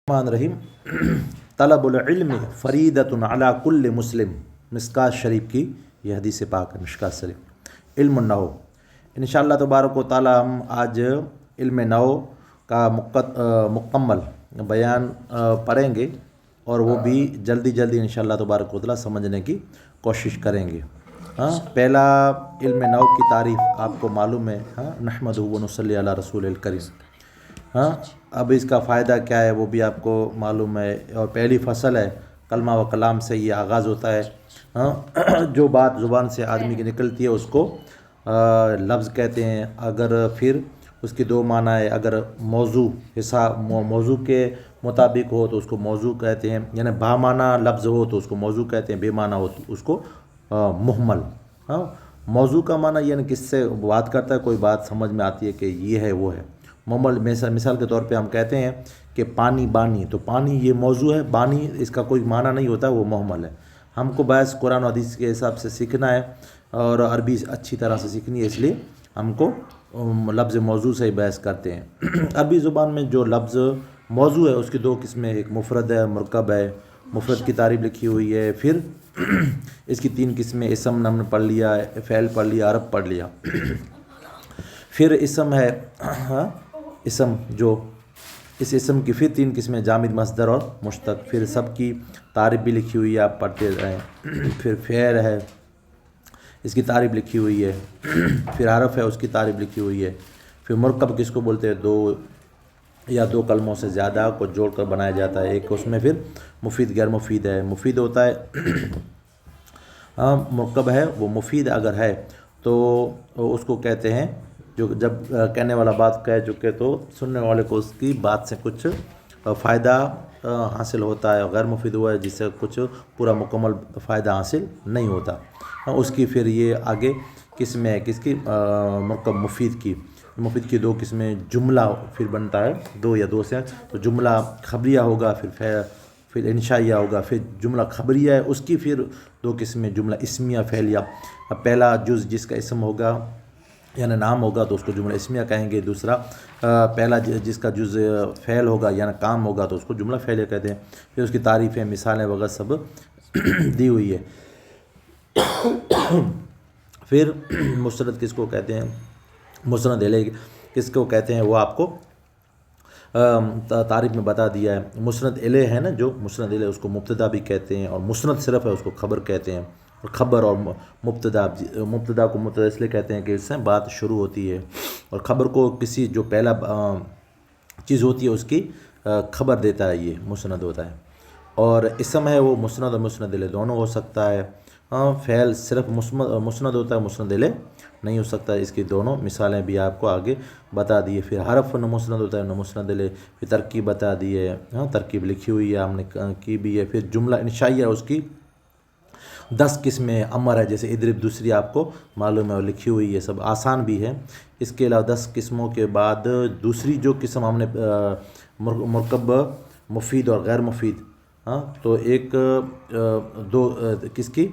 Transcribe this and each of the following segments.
الرحمن الرحیم طلب العلم فریدۃ علی کل مسلم، مشکوٰۃ شریف کی یہ حدیث پاک ہے۔ مشکوٰۃ شریف علم النحو، انشاءاللہ تبارک و تعالی ہم آج علم نحو کا مکمل بیان پڑھیں گے اور وہ بھی جلدی انشاءاللہ تبارک و تعالی سمجھنے کی کوشش کریں گے۔ پہلا علم نحو کی تعریف آپ کو معلوم ہے، نحمدہ و نصلی علی رسول الکریم۔ اب اس کا فائدہ کیا ہے وہ بھی آپ کو معلوم ہے، اور پہلی فصل ہے کلمہ و کلام سے یہ آغاز ہوتا ہے۔ جو بات زبان سے آدمی کی نکلتی ہے اس کو لفظ کہتے ہیں۔ اگر پھر اس کی دو معنی ہے، اگر موضوع کے مطابق ہو تو اس کو موضوع کہتے ہیں، یعنی با معنی لفظ ہو تو اس کو موضوع کہتے ہیں، بے معنی ہو تو اس کو مہمل۔ موضوع کا معنی یعنی کس سے بات کرتا ہے، کوئی بات سمجھ میں آتی ہے کہ یہ ہے وہ ہے۔ مہمل مثال کے طور پہ ہم کہتے ہیں کہ پانی بانی، تو پانی یہ موضوع ہے، بانی اس کا کوئی معنی نہیں ہوتا، وہ مہمل ہے۔ ہم کو بحث قرآن و حدیث کے حساب سے سیکھنا ہے اور عربی اچھی طرح سے سیکھنی ہے، اس لیے ہم کو لفظ موضوع سے ہی بحث کرتے ہیں۔ عربی زبان میں جو لفظ موضوع ہے اس کی دو قسمیں، ایک مفرد ہے، مرکب ہے۔ مفرد کی تعریف لکھی ہوئی ہے، پھر اس کی تین قسمیں، اسم ہم نے پڑھ لیا، فعل پڑھ لیا، حرف پڑھ لیا۔ پھر اسم ہے، اسم جو اس اسم کی پھر تین قسمیں، جامد، مصدر اور مشتق۔ پھر سب کی تعریف بھی لکھی ہوئی ہے، آپ پڑھتے رہیں۔ پھر فعل ہے، اس کی تعریف لکھی ہوئی ہے۔ پھر حرف ہے، اس کی تعریف لکھی ہوئی ہے۔ پھر مرکب کس کو بولتے ہیں، دو یا دو کلموں سے زیادہ کو جوڑ کر بنایا جاتا ہے۔ ایک اس میں پھر مفید غیر مفید ہے۔ مفید ہوتا ہے مرکب ہے وہ مفید اگر ہے تو اس کو کہتے ہیں، جو جب کہنے والا بات کہہ چکے تو سننے والے کو اس کی بات سے کچھ فائدہ حاصل ہوتا ہے، غیر مفید ہوا ہے جس سے کچھ پورا مکمل فائدہ حاصل نہیں ہوتا، اس کی پھر یہ آگے قسمیں ہے، کس کی، مرکب مفید کی۔ مفید کی دو قسمیں، جملہ پھر بنتا ہے دو یا دو سے، تو جملہ خبریہ ہوگا، پھر انشائیہ ہوگا، پھر جملہ خبریہ ہے اس کی پھر دو قسمیں، جملہ اسمیہ، فعلیہ۔ اب پہلا جز جس کا اسم ہوگا یعنی نام ہوگا تو اس کو جملہ اسمیہ کہیں گے، دوسرا پہلا جس کا جز فعل ہوگا یعنی کام ہوگا تو اس کو جملہ فعلیہ کہتے ہیں۔ پھر اس کی تعریفیں، مثالیں وغیرہ سب دی ہوئی ہے۔ پھر مسند کس کو کہتے ہیں، مسند الیہ کس کو کہتے ہیں وہ آپ کو تعریف میں بتا دیا ہے۔ مسند الیہ ہے نا، جو مسند الیہ اس کو مبتدا بھی کہتے ہیں، اور مسند صرف ہے اس کو خبر کہتے ہیں۔ اور خبر اور مبتدا کو مبتدا اس لیے کہتے ہیں کہ اس سے بات شروع ہوتی ہے، اور خبر کو کسی جو پہلا چیز ہوتی ہے اس کی خبر دیتا ہے، یہ مسند ہوتا ہے۔ اور اسم ہے وہ مسند اور مسند الیہ دونوں ہو سکتا ہے۔ فعل صرف مسند ہوتا ہے، مسند الیہ نہیں ہو سکتا، اس کی دونوں مثالیں بھی آپ کو آگے بتا دیے۔ پھر حرف نہ مسند ہوتا ہے نہ مسند الیہ، پھر ترکیب بتا دی ہے، ترکیب لکھی ہوئی ہے ہم نے کی بھی ہے۔ پھر جملہ انشائیہ اس کی 10 قسمیں، امر ہے جیسے اضرب، دوسری آپ کو معلوم ہے اور لکھی ہوئی ہے، سب آسان بھی ہے۔ اس کے علاوہ 10 قسموں کے بعد دوسری جو قسم ہم نے مرکب مفید اور غیر مفید، تو ایک دو کس کی،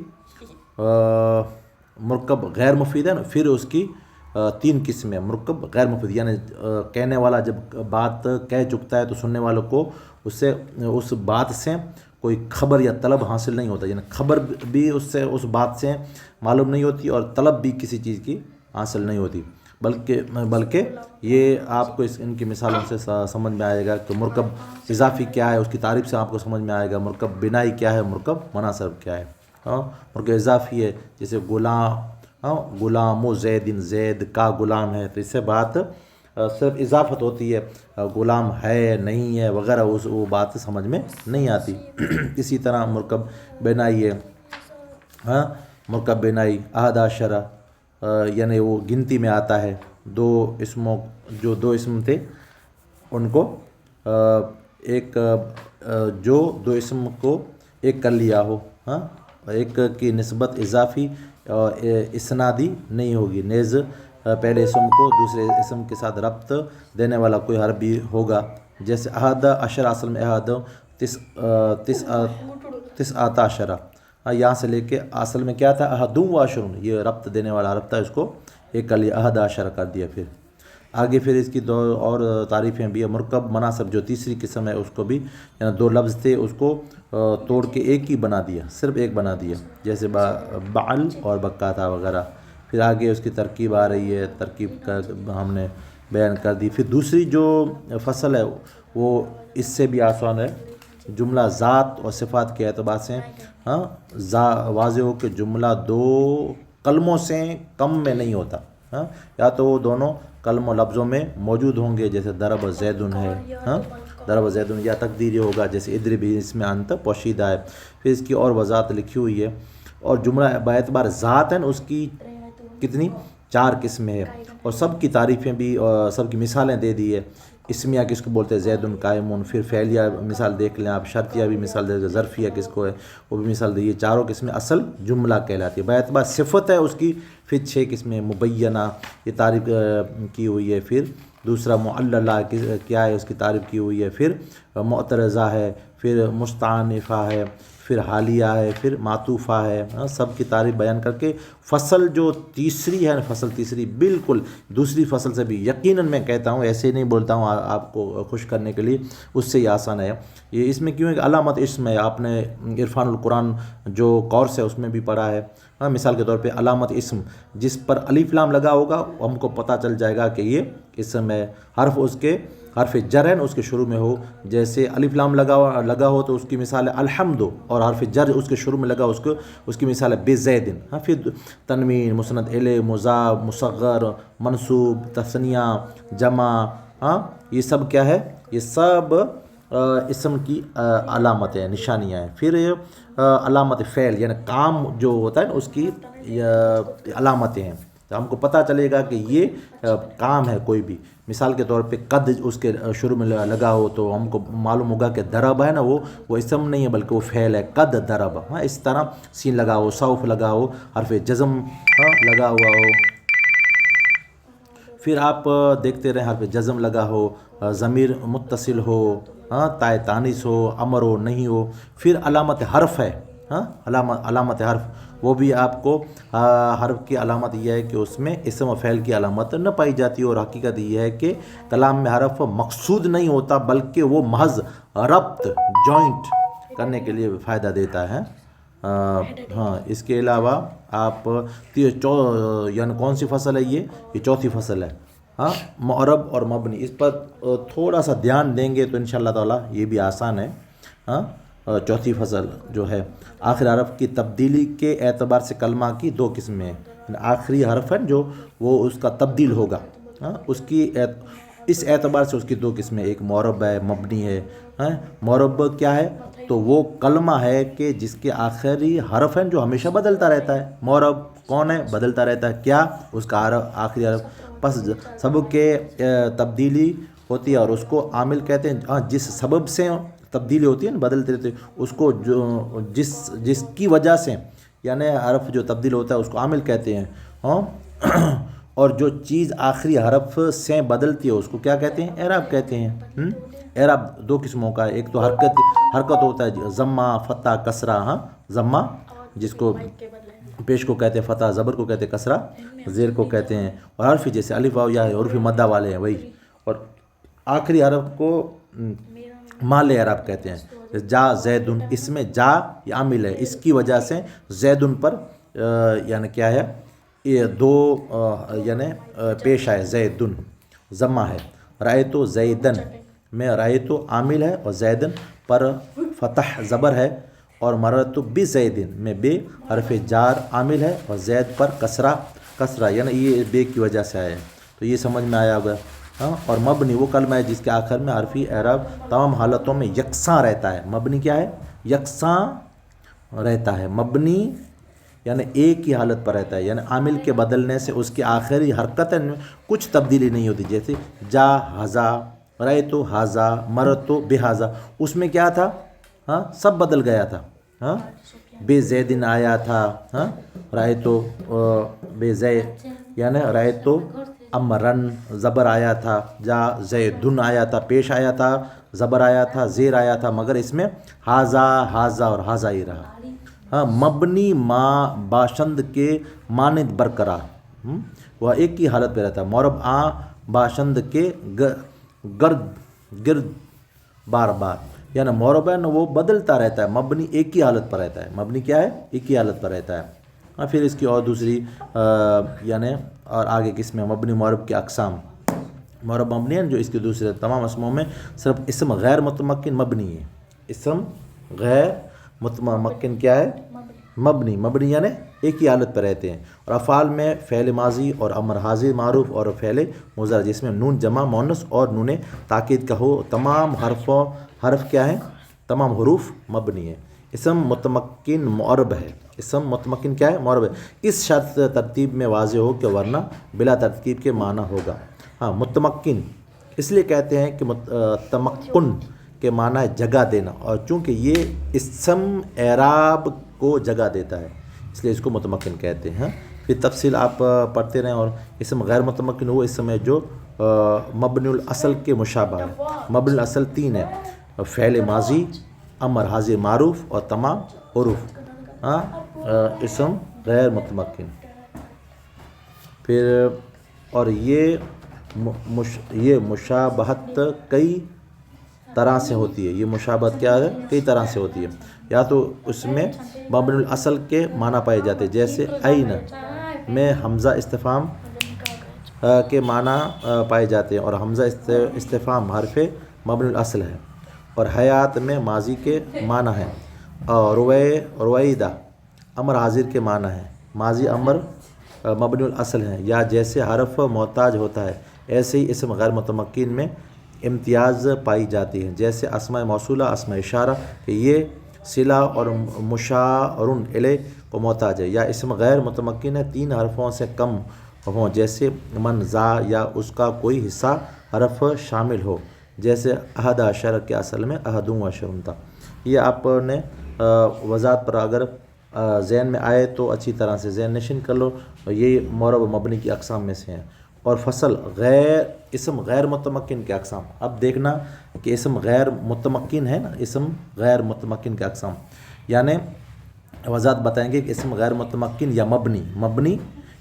مرکب غیر مفید ہے نا، پھر اس کی 3 قسمیں، مرکب غیر مفید یعنی کہنے والا جب بات کہہ چکتا ہے تو سننے والوں کو اس بات سے کوئی خبر یا طلب حاصل نہیں ہوتا، یعنی خبر بھی اس بات سے معلوم نہیں ہوتی اور طلب بھی کسی چیز کی حاصل نہیں ہوتی، بلکہ یہ آپ کو ان کی مثالوں سے سمجھ میں آئے گا کہ مرکب اضافی کیا ہے، اس کی تعریف سے آپ کو سمجھ میں آئے گا مرکب بنائی کیا ہے، مرکب مناسب کیا ہے۔ مرکب اضافی ہے جیسے غلام و زید کا غلام ہے، تو اس سے بات صرف اضافت ہوتی ہے، غلام ہے نہیں ہے وغیرہ وہ بات سمجھ میں نہیں آتی۔ اسی طرح مرکب بنائی ہے، مرکب بنائی 11 یعنی وہ گنتی میں آتا ہے، دو اسم تھے ان کو ایک، جو دو اسم کو ایک کر لیا ہو، ایک کی نسبت اضافی اور اسنادی نہیں ہوگی، نیز پہلے اسم کو دوسرے اسم کے ساتھ ربط دینے والا کوئی حرف بھی ہوگا، جیسے 11 اصل میں 19 یہاں سے لے کے اصل میں کیا تھا 11 یہ ربط دینے والا حرف تھا، اس کو ایک کر لیا 11 کر دیا۔ پھر آگے پھر اس کی دو اور تعریفیں بھی ہیں. مرکب مناسب جو تیسری قسم ہے اس کو بھی یعنی دو لفظ تھے اس کو توڑ کے ایک ہی بنا دیا, صرف ایک بنا دیا, جیسے بعل اور بکاتا وغیرہ. پھر آگے اس کی ترکیب آ رہی ہے, ترکیب کا ہم نے بیان کر دی. پھر دوسری جو فصل ہے وہ اس سے بھی آسان ہے. جملہ ذات اور صفات کے اعتبار سے واضح ہو کہ جملہ دو کلموں سے کم میں نہیں ہوتا. یا تو وہ دونوں کلم و لفظوں میں موجود ہوں گے, جیسے ضرب زیدن ہے, ضرب زیدن, یا تقدیری ہوگا جیسے اضرب اس میں انت پوشیدہ ہے. پھر اس کی اور وضاحت لکھی ہوئی ہے. اور جملہ باعتبار ذات ہے اس کی کتنی 4 قسمیں ہے, اور سب کی تعریفیں بھی اور سب کی مثالیں دے دی ہے. اسمیہ کس کو بولتے ہیں زید قائمون. پھر فعلیہ مثال دیکھ لیں آپ, شرطیہ بھی مثال دے, ظرفیہ کس کو ہے وہ بھی مثال دی. یہ چاروں قسمیں اصل جملہ کہلاتی ہے. باعتبار صفت ہے اس کی پھر 6 قسمیں. مبینہ یہ تعریف کی ہوئی ہے. پھر دوسرا معللہ کیا ہے اس کی تعریف کی ہوئی ہے. پھر معترضہ ہے, پھر مستعنفہ ہے, پھر حالیہ ہے, پھر معطوفہ ہے. سب کی تعریف بیان کر کے فصل جو تیسری ہے, فصل تیسری بالکل دوسری فصل سے بھی یقیناً میں کہتا ہوں, ایسے ہی نہیں بولتا ہوں آپ کو خوش کرنے کے لیے, اس سے ہی آسان ہے. یہ اس میں کیوں ہے کہ علامت اسم ہے. آپ نے عرفان القرآن جو کورس ہے اس میں بھی پڑھا ہے. مثال کے طور پہ علامت اسم, جس پر الف لام لگا ہوگا ہم کو پتہ چل جائے گا کہ یہ اسم ہے. حرف اس کے حرف جر ہے اس کے شروع میں ہو, جیسے الف لام لگا ہو تو اس کی مثال ہے الحمد, اور حرف جر اس کے شروع میں لگا اس کی مثال ہے بزیدن. پھر تنوین, مسند الیہ, مضاف, مصغر, منصوب, تثنیہ, جمع, یہ سب کیا ہے, یہ سب اسم کی علامتیں, نشانیاں ہیں. پھر علامت فعل یعنی کام جو ہوتا ہے نا اس کی علامتیں ہیں. تو ہم کو پتہ چلے گا کہ یہ کام ہے کوئی بھی. مثال کے طور پہ قد اس کے شروع میں لگا ہو تو ہم کو معلوم ہوگا کہ ضرب ہے نا وہ اسم نہیں ہے بلکہ وہ فعل ہے, قد ضرب. اس طرح سین لگا ہو, سوف لگا ہو, حرف جزم لگا ہوا ہو. پھر آپ دیکھتے رہیں حرف جزم لگا ہو, ضمیر متصل ہو, تائے تانیث ہو, امر ہو, نہیں ہو. پھر علامت حرف ہے, علامت حرف, وہ بھی آپ کو حرف کی علامت یہ ہے کہ اس میں اسم و فعل کی علامت نہ پائی جاتی. اور حقیقت یہ ہے کہ کلام میں حرف مقصود نہیں ہوتا بلکہ وہ محض ربط, جوائنٹ کرنے کے لیے فائدہ دیتا ہے. اس کے علاوہ آپ یعنی کون سی فصل ہے یہ چوتھی فصل ہے. معرب اور مبنی, اس پر تھوڑا سا دھیان دیں گے تو انشاءاللہ تعالی یہ بھی آسان ہے. چوتھی فصل جو ہے آخر حرف کی تبدیلی کے اعتبار سے کلمہ کی 2 قسمیں ہیں. آخری حرف ہے جو وہ اس کا تبدیل ہوگا, اس اعتبار سے اس کی 2 قسمیں, ایک معرب ہے, مبنی ہے. معرب کیا ہے تو وہ کلمہ ہے کہ جس کے آخری حرف ہے جو ہمیشہ بدلتا رہتا ہے. معرب کون ہے, بدلتا رہتا ہے, کیا, اس کا آخری حرف. پس سبب کے تبدیلی ہوتی ہے اور اس کو عامل کہتے ہیں. جس سبب سے تبدیلی ہوتی ہے نا, بدلتے رہتے, اس کو جو جس کی وجہ سے یعنی حرف جو تبدیل ہوتا ہے اس کو عامل کہتے ہیں. اور جو چیز آخری حرف سے بدلتی ہے اس کو کیا کہتے ہیں, اعراب کہتے ہیں. اعراب 2 قسموں کا ہے, ایک تو حرکت ہوتا ہے ضمہ, فتح, کسرہ. ضمہ جس کو پیش کو کہتے ہیں فتح, زبر کو کہتے ہیں کسرہ, زیر کو کہتے ہیں, اور حرف جیسے الف واو یا حروف مدہ والے ہیں وہی. اور آخری حرف کو مال اعراب کہتے ہیں. جا زیدن, اس میں جا یہ عامل ہے, اس کی وجہ سے زیدن پر یعنی کیا ہے, یہ 2 یعنی پیش آئے, زیدن ضمہ ہے. رأیتو زیدن میں رأیتو عامل ہے اور زیدن پر فتح زبر ہے. اور مررتو بزیدن میں بے حرف جار عامل ہے اور زید پر کسرہ یعنی یہ بے کی وجہ سے آیا ہے. تو یہ سمجھ میں آیا ہوگا. اور مبنی وہ کلمہ ہے جس کے آخر میں حرفی اعراب تمام حالتوں میں یکساں رہتا ہے. مبنی کیا ہے, یکساں رہتا ہے. مبنی یعنی ایک ہی حالت پر رہتا ہے, یعنی عامل کے بدلنے سے اس کی آخری حرکت میں کچھ تبدیلی نہیں ہوتی. جیسے جا ہزا, رأیتو ہزا, مرتو بہذا, اس میں کیا تھا, سب بدل گیا تھا. بے زیدن آیا تھا, رأیتو بے زید یعنی رأیتو امرن زبر آیا تھا, جا زیدن آیا تھا, پیش آیا تھا, زبر آیا تھا, زیر آیا تھا, مگر اس میں ہازا اور ہازا ہی رہا. مبنی ما باشند کے مانند برقرار, وہ ایک ہی حالت پہ رہتا ہے. معرب باشند کے گرد بار بار، یعنی مورب ہے نا وہ بدلتا رہتا ہے، مبنی ایک ہی حالت پر رہتا ہے، مبنی کیا ہے؟ ایک ہی حالت پر رہتا ہے۔ پھر اس کی اور دوسری یعنی اور آگے کس میں مبنی مورب کے اقسام، مورب مبنی ہے جو اس کے دوسرے تمام اسموں میں صرف اسم غیر متمکن مبنی ہے، اسم غیر متمکن کیا ہے؟ مبنی یعنی ایک ہی حالت پر رہتے ہیں۔ اور افعال میں فعل ماضی اور امر حاضر معروف اور فعل مضارع جس میں نون جمع مؤنث اور نون تاکید کا ہو، تمام حرف کیا ہیں؟ تمام حروف مبنی ہے۔ اسم متمکن معرب ہے، اسم متمکن کیا ہے؟ معرب ہے، اس شرط ترتیب میں واضح ہو کہ ورنہ بلا ترتیب کے معنی ہوگا۔ ہاں متمکن اس لیے کہتے ہیں کہ تمکن کے معنی ہے جگہ دینا، اور چونکہ یہ اسم اعراب کو جگہ دیتا ہے اس لیے اس کو متمکن کہتے ہیں۔ پھر تفصیل آپ پڑھتے رہیں۔ اور اسم غیر متمکن وہ اسم ہے جو مبنی الاصل کے مشابہ ہے۔ مبنی الاصل 3 ہے، فعل ماضی، امر حاضر معروف اور تمام حروف، اسم غیر متمکن۔ پھر اور یہ مشابہت کئی طرح سے ہوتی ہے، یہ مشابہت کیا ہے؟ کئی طرح سے ہوتی ہے۔ یا تو اس میں مبنی الاصل کے معنی پائے جاتے ہیں، جیسے این میں حمزہ استفہام کے معنی پائے جاتے ہیں اور حمزہ استفہام حرف مبنی الاصل ہے، اور حیات میں ماضی کے معنی ہے، اور رویدہ امر حاضر کے معنی ہے، ماضی امر مبنی الاصل ہیں، یا جیسے حرف محتاج ہوتا ہے ایسے ہی اسم غیر متمکن میں امتیاز پائی جاتی ہیں، جیسے اسماء موصولہ، اسماء اشارہ کہ یہ صلہ اور مشار الیہ کو محتاج ہے، یا اسم غیر متمکن ہے 3 حرفوں سے کم ہوں، جیسے من ذا یا اس کا کوئی حصہ حرف شامل ہو، جیسے احد عشر کے اصل میں احدوں عشرون تھا۔ یہ آپ نے وضاحت پر اگر ذہن میں آئے تو اچھی طرح سے ذہن نشین کر لو، یہ معرب و مبنی کی اقسام میں سے ہیں۔ اور فصل اسم غیر متمکن کے اقسام، اب دیکھنا کہ اسم غیر متمکن ہے نا، اسم غیر متمکن کے اقسام یعنی وضاحت بتائیں گے کہ اسم غیر متمکن یا مبنی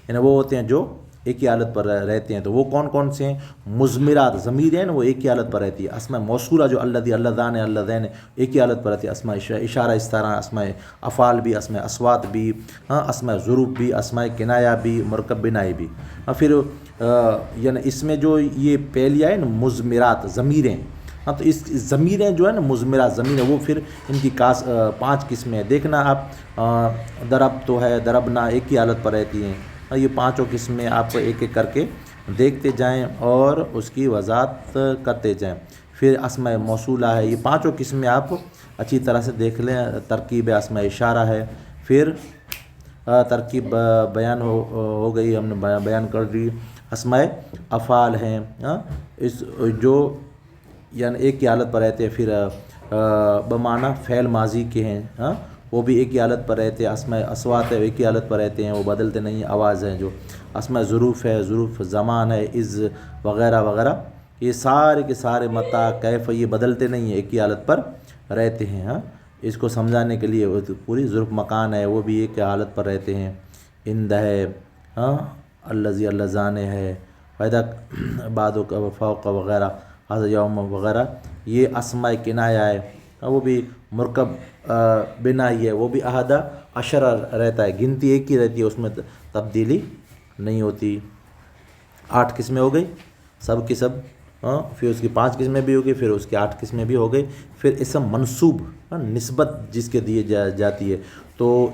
یعنی وہ ہوتے ہیں جو ایک ہی حالت پر رہتے ہیں، تو وہ کون کون سے ہیں؟ مضمرات ضمیر ہیں نا وہ ایک ہی حالت پر رہتی ہے، اسماء موصولہ جو الذی اللذان اللذین ایک ہی حالت پر رہتی ہے، اسماء اشارہ اس طرح، اسماء افعال بھی، اسماء اصوات بھی، اسماء ظروف بھی، اسماء کنایہ بھی، مرکب بنائی بھی۔ پھر یعنی اس میں جو یہ پہلی آئے نا مضمرات ضمیریں، تو اس ضمیریں جو ہے نا مضمرات ضمیریں وہ پھر ان کی 5 قسمیں دیکھنا آپ، ضرب تو ہے، ضربنا ایک ہی حالت پر رہتی ہیں، یہ 5 قسمیں آپ ایک ایک کر کے دیکھتے جائیں اور اس کی وضاحت کرتے جائیں۔ پھر اسماء موصولہ ہے، یہ 5 قسمیں آپ اچھی طرح سے دیکھ لیں، ترکیب اسماء اشارہ ہے، پھر ترکیب بیان ہو گئی، ہم نے بیان کر دی، اسماء افعال ہیں اس جو یعنی ایک ہی حالت پر رہتے ہیں، پھر بمعنی فعل ماضی کے ہیں وہ بھی ایک ہی حالت پر رہتے ہیں، اسماء اصوات ہے ایک ہی حالت پر رہتے ہیں، وہ بدلتے نہیں، آواز ہیں جو، اسماء ظروف ہے، ظروف زمان ہے، از وغیرہ وغیرہ، یہ سارے کے سارے متى کیف یہ بدلتے نہیں ہیں، ایک ہی حالت پر رہتے ہیں۔ اس کو سمجھانے کے لیے پوری ظروف مکان ہے وہ بھی ایک حالت پر رہتے ہیں، عند ہے، الذی اللذان ہے، فائدہ بعد فوق وغیرہ، حاضر یوم وغیرہ، یہ اسماء کنایہ ہے وہ بھی مرکب بنائی ہے، وہ بھی احد عشر رہتا ہے، گنتی ایک ہی رہتی ہے، اس میں تبدیلی نہیں ہوتی۔ 8 قسمیں ہو گئی سب کی سب، پھر اس کی 5 قسمیں بھی ہو گئی، پھر اس کی 8 قسمیں بھی ہو گئی۔ پھر اسم منصوب نسبت جس کے دیے جاتی ہے، تو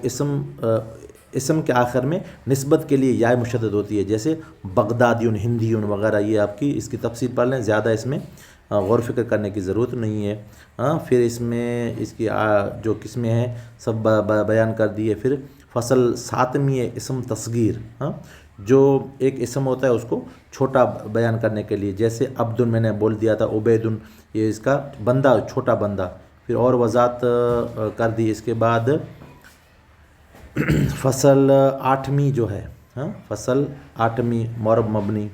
اسم کے آخر میں نسبت کے لیے یا مشدد ہوتی ہے، جیسے بغدادیون، ہندیون وغیرہ، یہ آپ کی اس کی تفصیل پڑھ لیں، زیادہ اس میں غور فکر کرنے کی ضرورت نہیں ہے۔ پھر اس میں اس کی جو قسمیں ہیں سب بیان کر دیے۔ پھر فصل 7ویں ہے اسم تصغیر، جو ایک اسم ہوتا ہے اس کو چھوٹا بیان کرنے کے لیے، جیسے عبدن میں نے بول دیا تھا، عبیدن یہ اس کا بندہ، چھوٹا بندہ۔ پھر اور وضاحت کر دی اس کے بعد۔ فصل 8ویں جو ہے، فصل 8ویں معرب مبنی